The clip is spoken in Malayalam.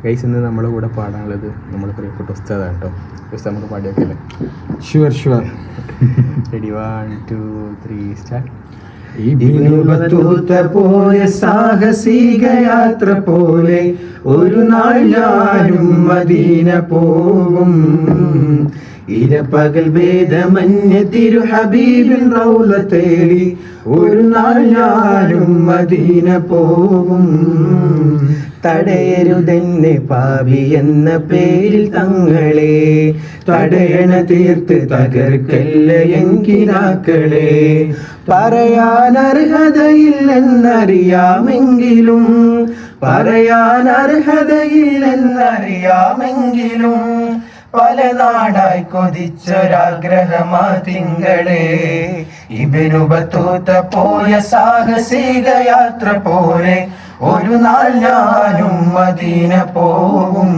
ഗൈസ് ഇന്ന് നമ്മുടെ കൂടെ പാടാനുള്ളത് നമ്മുടെ പ്രിയപ്പെട്ട ഉസ്താദാണ് കേട്ടോ. ഉസ്താദ് നമുക്ക് പാടിയൊക്കെ അല്ലേ? Sure sure. Ready 1 2 3 start. പോയ സാഹസിക യാത്ര പോലെ ഒരു നാൾ ഞാനും മദീന പോകും. ഇരപകൽ ഭേദമന്യ തിരു ഹബീബിൻ റൗള തേടി ഒരു നാൾ ഞാനും മദീന പോകും. തടയരുതെന്നെ പാപി എന്ന പേരിൽ തങ്ങളെ, തടയണ തീർത്ത് തകർക്കല്ല എങ്കിനാക്കളെ. പറയാൻ അർഹതയില്ലെന്നറിയാമെങ്കിലും, പറയാൻ അർഹതയില്ലെന്നറിയാമെങ്കിലും പല നാടായി കൊതിച്ചൊരാഗ്രഹമാ തിങ്കളെ. ഇബ്നു ബത്തൂത്ത പോയ സാഹസിക യാത്ര പോലെ ഒരു നാൾ ഞാനും മദീന പോകും.